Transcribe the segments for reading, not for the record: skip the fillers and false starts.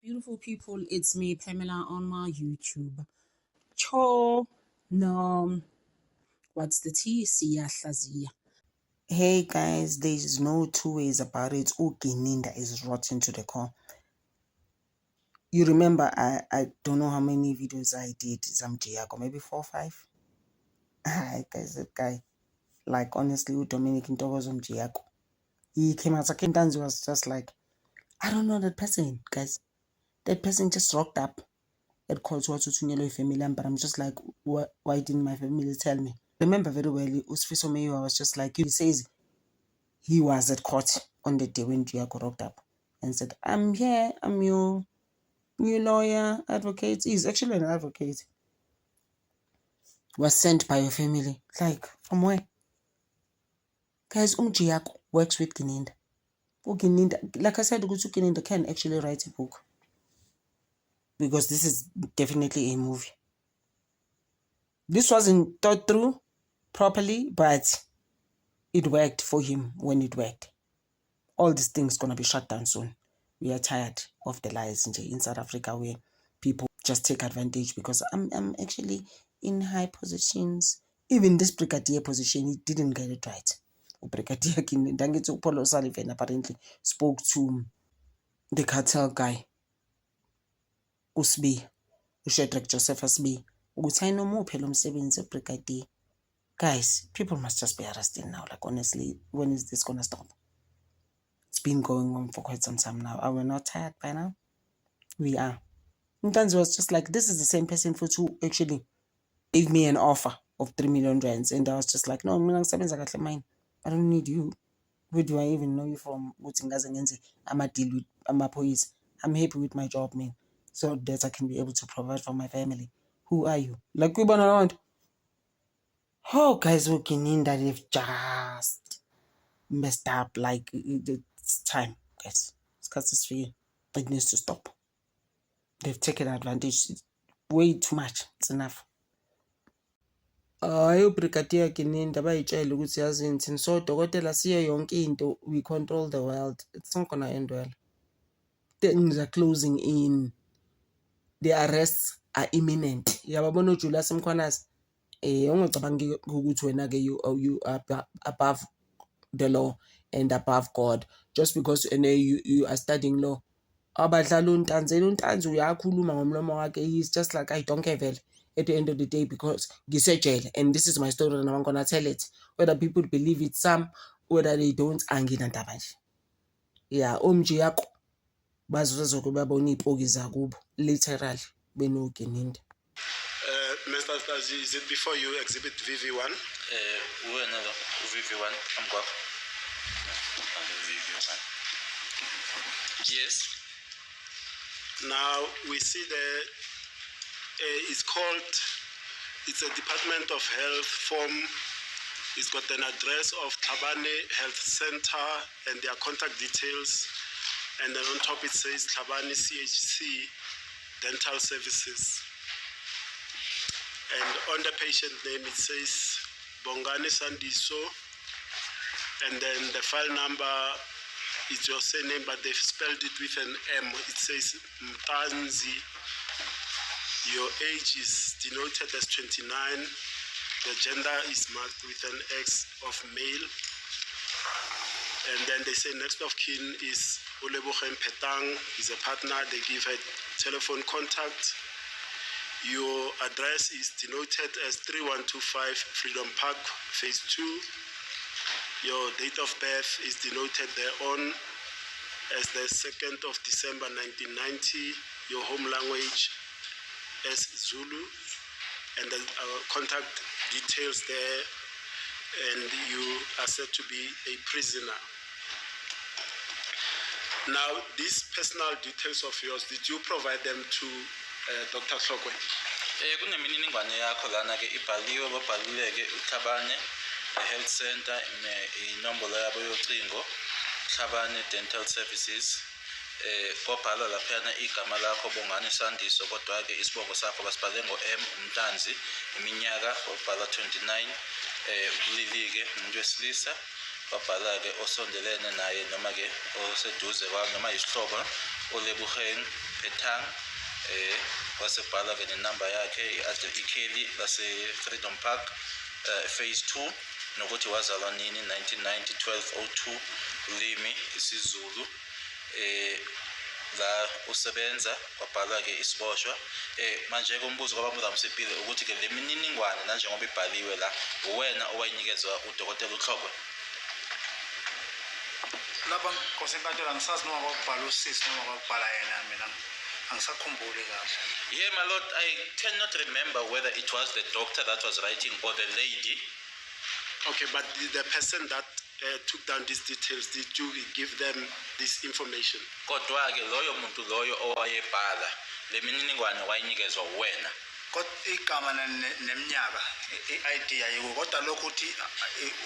Beautiful people, it's me, Pamela, on my YouTube. Cho, no, what's the tea? Siyahlazia. Hey guys, there's no two ways about it. Ugininda is rotten to the core. You remember, I don't know how many videos I did, Zamjiago, maybe 4 or 5. Hi guys, that guy, like honestly, with Dominic Ntokozo Mjiago, he came out, Sakintanzi was just like, I don't know that person, guys. That person just rocked up. It calls what to family, but I'm just like, why didn't my family tell me? Remember very well, Usfiso Mayo was just like, he says he was at court on the day when Giaco rocked up and said, I'm here, I'm your new lawyer, advocate. He's actually an advocate. Was sent by your family. Like, from where? Guys, Giaco works with Gininda. Gininda, like I said, Gininda can actually write a book. Because this is definitely a movie. This wasn't thought through properly, but it worked for him when it worked. All these things gonna be shut down soon. We are tired of the lies in South Africa where people just take advantage because I'm actually in high positions. Even this brigadier position, he didn't get it right. Brigadier Kindangetsu Paul O'Sullivan apparently spoke to the cartel guy, Usbi, Shedrack Joseph Usbi. Brigadier. Guys, people must just be arrested now. Like, honestly, when is this gonna stop? It's been going on for quite some time now. Are we not tired by now? We are. Sometimes it was just like, this is the same person who actually gave me an offer of 3 million rands. And I was just like, no, mine. I don't need you. Where do I even know you from? I'm a deal with Amapois. I'm happy with my job, man. So that I can be able to provide for my family. Who are you? Like, we burn around. Oh, guys, working in that they've just messed up. Like, it's time, guys. It's because it's for you. It needs to stop. They've taken advantage. It's way too much. It's enough. Brigadier Gininda bayitshela ukuthi yazini thina so dokotela siyo yonke into, we control the world. It's not gonna end well. Things are closing in. The arrests are imminent. Yababona uJulius Mkhwanazi. Ungacabangi ukuthi wena ke you are above the law and above God just because you are studying law. Abadlala untanzi uyakhuluma ngomlomo wakhe. He's just like, I don't care vele at the end of the day because ngisejele and this is my story and I'm gonna tell it. Whether people believe it some, whether they don't, anginandaba nje. Yeah, Giaco bazozoke babona iy'poki zakubo literally benoGininda. Mr. Stazi, is it before you exhibit VV1? VV1, I'm going. VV1. Yes. Now we see it's a Department of Health form. It's got an address of Tlhabane Health Center and their contact details. And then on top it says Tlhabane CHC Dental Services. And on the patient name it says Bongani Sandiso. And then the file number is your surname, but they've spelled it with an M. It says Mtanzi. Your age is denoted as 29. The gender is marked with an X of male. And then they say next of kin is Olebogen Petang. He's a partner. They give a telephone contact. Your address is denoted as 3125 Freedom Park, Phase 2. Your date of birth is denoted thereon as the 2nd of December 1990. Your home language as Zulu, and the contact details there, and you are said to be a prisoner. Now, these personal details of yours, did you provide them to Dr. Hlokwe? Kunemininingwane yakho lana ke ibhaliwe babhalile ke uThabane Health Center inombolo yabo yocingo Tlhabane Dental Services kwabhalwa laphana igama lakho Bongani Sandiso kodwa ke isibongo sakho basibhale ngo-M Mtanzi iminyaka wabhala 29 ubulili ke umuntu wesilisa babhala ke osondelene naye noma ke oseduze kwayo noma isihlobo uLeboheng Phethang wasebhala-ke nenamba yakhe ikheli lase-Freedom Park phase 2 nokuthi wazalwa nini 1990 1202 ulimi isiZulu la usebenza kwabhalwa-ke isiboshwa manje-ke umbuzo kwababuza Msipile ukuthi-ke le mininingwane nanjengoba ibhaliwe la uwena owayinikezwa udokotela uHlokwe lapha Nkosi enkantolo angisazi noma kwakubhala usisi noma kwakubhala yena mina angisakhumbuli kahle. Yeah, my lord, I cannot remember whether it was the doctor that was writing or the lady. Okay, but the person that took down these details, did you give them this information? Kodwa-ke loyo muntu loyo owayebhala le mininingwane wayinikezwa wena. Kodwa igama neminyaka i-ID yayiko kodwa lokho uthi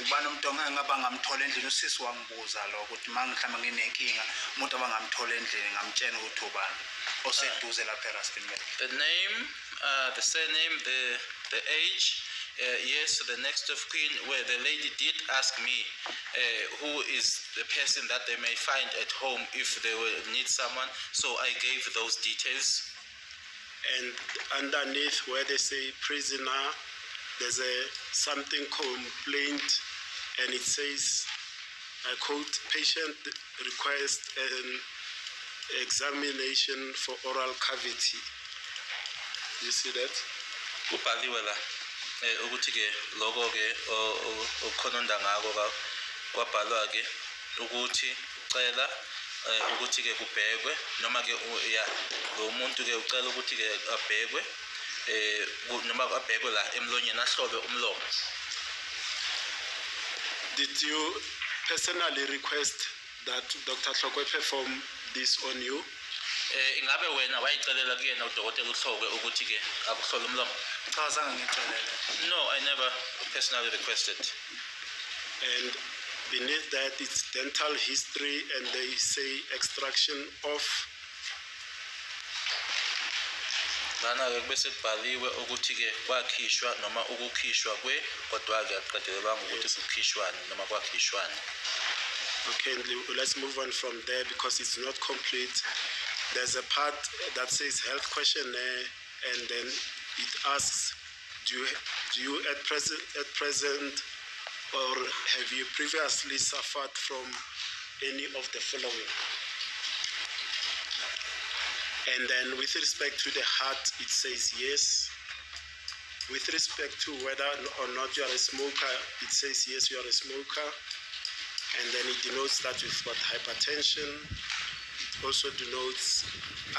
ubani umuntu ongaba ngamthola endlini usisi wangibuza lokho ukuthi mangihamba nginenkinga umuntu abangamthola endlini ngamtshela ukuthi ubani oseduze lapha eRustenburg. The name, the surname, the age. Yes, the next of kin, where the lady did ask me who is the person that they may find at home if they will need someone. So I gave those details. And underneath where they say prisoner, there's something complaint, and it says, I quote, patient request an examination for oral cavity. You see that? Kubhaliwe la ukuthi-ke lokho-ke okukhononda ngako kwabhalwa-ke ukuthi ucela ukuthi-ke kubhekwe noma-ke lo muntu-ke ucela ukuthi-ke abhekwe noma abhekwe la emlonyeni ahlolwe umlomo. Did you personally request that Dr. Hlokwe perform this on you? Ingabe wena wayicelela kuyena udokotela uHlokwe ukuthi-ke akuhlole umlomo? Cha azange ngicelele. No, I never personally requested. And beneath that it's dental history, and they say extraction of. Lana-ke bese kubhaliwe ukuthi-ke kwakhishwa noma ukukhishwa kodwa-ke akuqedelelwanga ukuthi kukhishwane noma kwakhishwane. Okay, let's move on from there because it's not complete. There's a part that says health questionnaire, and then it asks, do you at present or have you previously suffered from any of the following? And then with respect to the heart, it says yes. With respect to whether or not you are a smoker, it says yes, you are a smoker. And then it denotes that you've got hypertension. It also denotes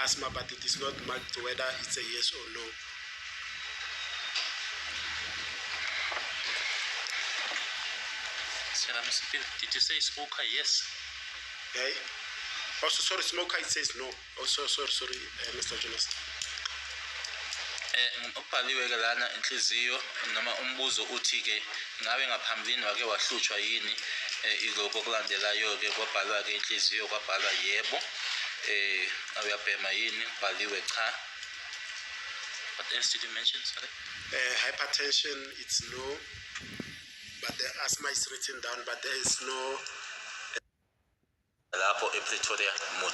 asthma, but it is not marked whether it's a yes or no. Did you say smoker? Yes. Okay. Also, sorry, smoker, it says no. Also, sorry, Mr. Jonas. Ubhaliwe-ke lana inhliziyo noma umbuzo uthi-ke ngabe ngaphambilini wake wahlutshwa yini ilokho okulandelayo-ke kwabhalwa-ke inhliziyo kwabhalwa yebo uyabhema yini kubhaliwe cha. What else did you mention? Sorry. Hypertension, it's no, but the asthma is written down, but there is no. Lapho ePretoria Mood.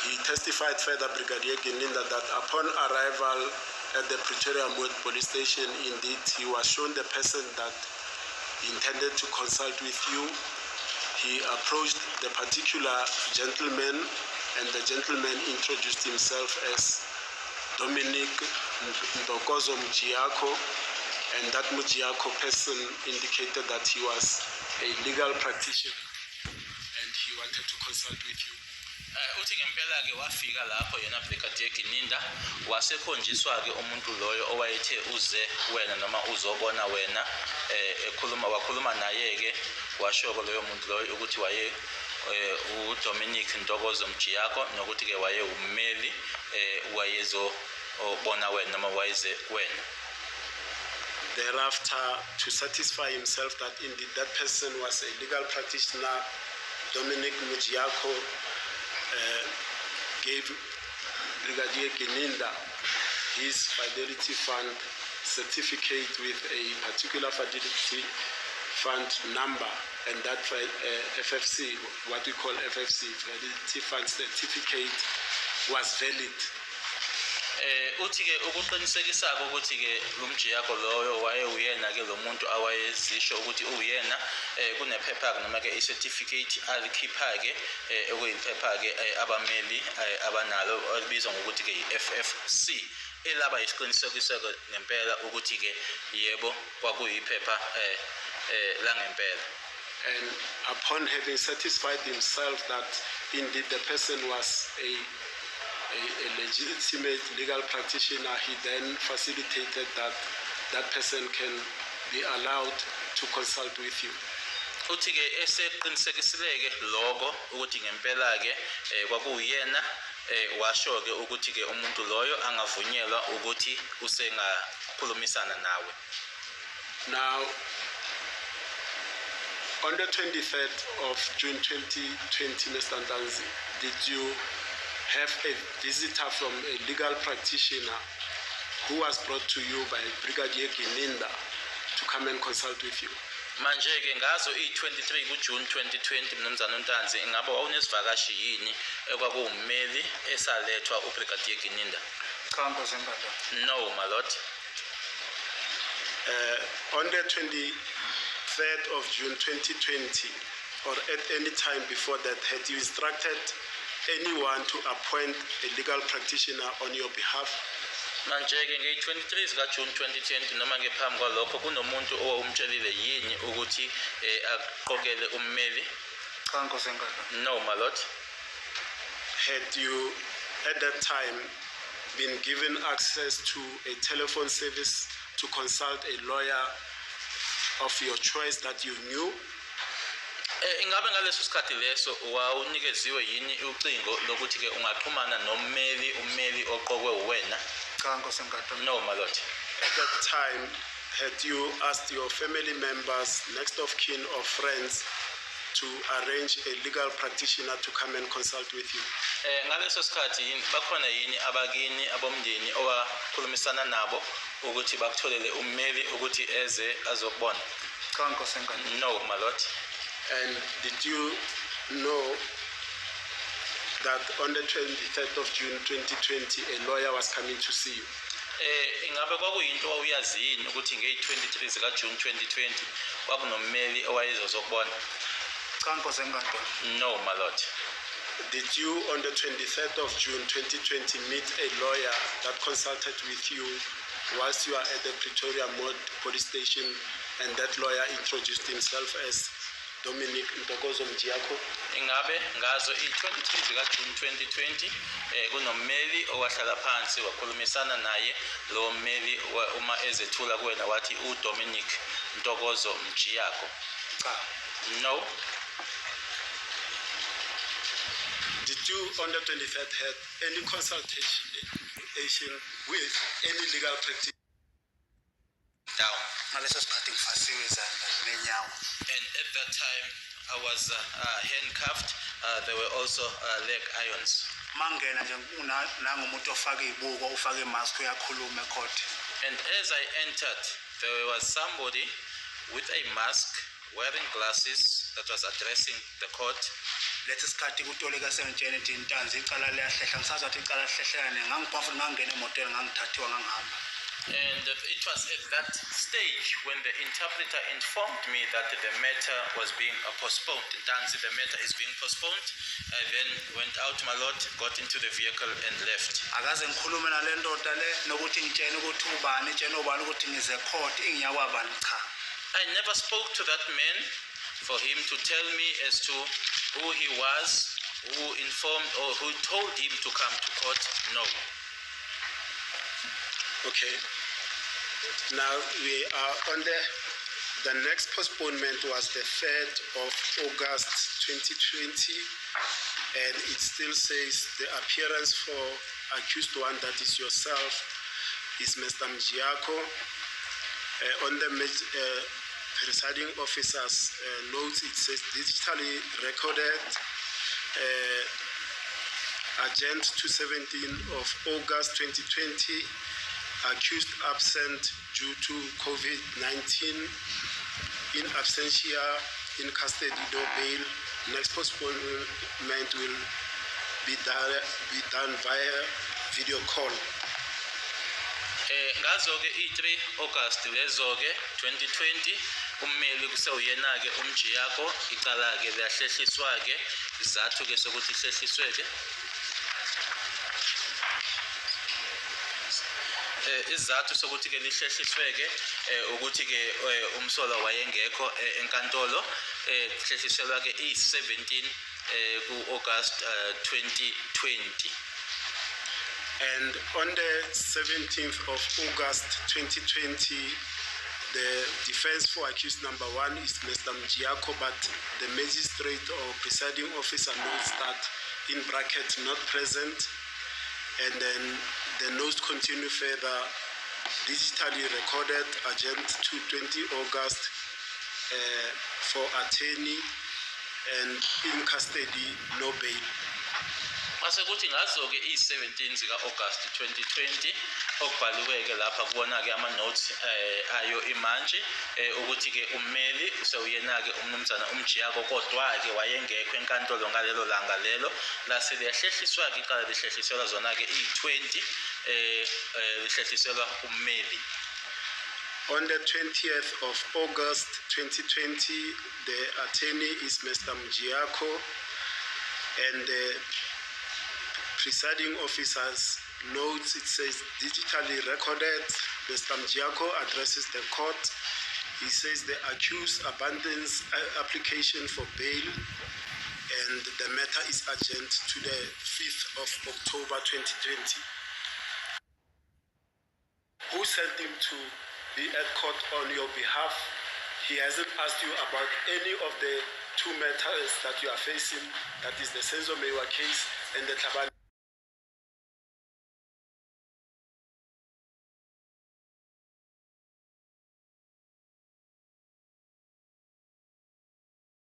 He testified further, Brigadier Gininda, that upon arrival at the Pretoria Mood police station, indeed, he was shown the person that intended to consult with you. He approached the particular gentleman, and the gentleman introduced himself as Dominic Ndokozo Mujiako, and that Mujiako person indicated that he was a legal practitioner and he wanted to consult with you. Uthi ngempela-ke wafika lapho yena Brigadier Gininda wasekhonjiswa-ke umuntu loyo owayethe uze wena noma uzobona wena wakhuluma naye-ke washo-ke loyo muntu loyo ukuthi waye uDominic Ndokozo Mjiyako nokuthi-ke waye ummeli wayezobona wena noma wayeze wena. Thereafter, to satisfy himself that indeed that person was a legal practitioner, Dominic Mujiako gave Brigadier Gininda his Fidelity Fund certificate with a particular Fidelity fund number, and that FFC, what we call FFC, Fidelity Fund Certificate, was valid. Uthi-ke ukuqinisekisa-ke ukuthi-ke lo mjiyako loyo wayewuyena-ke lo muntu awayezisho ukuthi uyena kunephepha-ke noma-ke i-certificate alikhipha-ke okuyiphepha-ke abameli abanalo elibizwa ngokuthi-ke i-FFC elaba yisiqinisekiso-ke ngempela ukuthi-ke yebo kwakuyiphepha langempela. And upon having satisfied himself that indeed the person was a legitimate legal practitioner, he then facilitated that that person can be allowed to consult with you. Uthi-ke eseqinisekisile-ke lokho ukuthi ngempela-ke kwakuyena washo-ke ukuthi-ke umuntu loyo angavunyelwa ukuthi usengakhulumisana nawe. Now, on the 23rd of June 2020, Mr. Ntanzi, did you have a visitor from a legal practitioner who was brought to you by Brigadier Gininda to come and consult with you? Manje-ke ngazo i-23 kuJune 2020 mnumzane uNtanzi ingabe wawunesivakashi yini ekwakuwummeli esalethwa uBrigadier Gininda? Cha Nkosingadla. No, my lord. On the 23rd of June 2020, or at any time before that, had you instructed anyone to appoint a legal practitioner on your behalf? Manje-ke nge-23 zikaJune 2020 noma ngephambi kwalokho kunomuntu owawumtshelile yini ukuthi aqokele ummeli? Cha Nkosingadla. No, my lord. Had you at that time been given access to a telephone service to consult a lawyer of your choice that you knew? Ingabe ngaleso sikhathi leso wawunikeziwe yini ucingo lokuthi-ke ungaxhumana ummeli oqokwe uwena? Cha Nkosingadla. No, my lord. At that time, had you asked your family members, next of kin or friends, to arrange a legal practitioner to come and consult with you? Ngaleso sikhathi bakhona yini abakini abomndeni owakhulumisana nabo ukuthi bakutholele ummeli ukuthi eze azokubona? Cha Nkosingadla. No, my lord. And did you know that on the 23rd of June 2020, a lawyer was coming to see you? Ingabe kwakuyinto wawuyazini ukuthi nge-23 zikaJune 2020 kwakunommeli owayezokubona? Cha Nkosingadla. No, my lord. Did you, on the 23rd of June 2020, meet a lawyer that consulted with you whilst you are at the Pretoria Mode police station, and that lawyer introduced himself as Dominic Ntokozo Mjiyako? Ingabe ngazo i-23 zikaJune 2020 kunommeli owahlala phansi wakhulumisana naye lo mmeli uma ezethula kuwena wathi uDominic Ntokozo Mjiyako? Cha. No. Did you, on the 23rd, have any consultation with any legal practitioner? Down. Ngaleso sikhathi ngifasiwe izandla nenyawo. And at that time, I was handcuffed. There were also leg irons. Mangena nje nangumuntu ofaka ibuko ufaka imask uyakhuluma ecourt. And as I entered, there was somebody with a mask, wearing glasses, that was addressing the court. Lethi sikhathi kutoleka sengitshela ukuthi Ntanzi icala liyahlehla ngisazi ukuthi icala lihlehlela ngangiphafu ngangena emotweni ngangithathiwa ngangihamba. And it was at that stage when the interpreter informed me that the matter was being postponed. Ntanzi, the matter is being postponed. I then went out, my lord, got into the vehicle and left. Akaze ngikhulume nale ndoda le nokuthi ngitshene ukuthi ubani ngitshene ubani ukuthi ngize court ingiyakwabani cha. I never spoke to that man for him to tell me as to who he was, who informed or who told him to come to court. No. Okay. Now we are on the next postponement was the 3rd of August 2020, and it still says the appearance for accused one, that is yourself, is Mr. Mjiyako. On the presiding officer's notes, it says digitally recorded agent to 17 of August 2020, accused absent due to COVID-19. in absentia, in custody, no bail. Next postponement will be done via video call. Ngazo-ke i-3 August lezo-ke 2020 ummeli kusewuyena-ke umjiyako icala-ke liyahlehliswa-ke isizathu-ke sokuthi ihlehliswe-ke isizathu sokuthi-ke lihlehliswe-ke ukuthi-ke umsolwa wayengekho enkantolo kuhlehliselwa-ke i-17 ku-August 2020. And on the 17th of August 2020, the defense for accused number 1 is Mr. Mjiyako, but the magistrate or presiding officer notes that in bracket not present, and then the notes continue further, digitally recorded agent to 20 August for attorney and in custody, no bail. Masekuthi ngazo-ke i-17 zika-August 2020 okubhaliwe-ke lapha kubona-ke ama-notes ayo imanje ukuthi-ke ummeli usewuyena-ke umnumzana umjiyako kodwa-ke wayengekho enkantolo ngalelo langa lelo lase liyahlehliswa-ke icala lihlehliselwa zona-ke i-20 lihlehliselwa ummeli. On the 20th of August 2020, the attorney is Mr. Mjiyako, and the presiding officer's notes, it says digitally recorded. Mr. Mjiyako addresses the court. He says the accused abandons application for bail, and the matter is adjourned to the 5th of October 2020. Who sent him to be at court on your behalf? He hasn't asked you about any of the 2 matters that you are facing, that is the Senzo Mewa case and the Tlhabane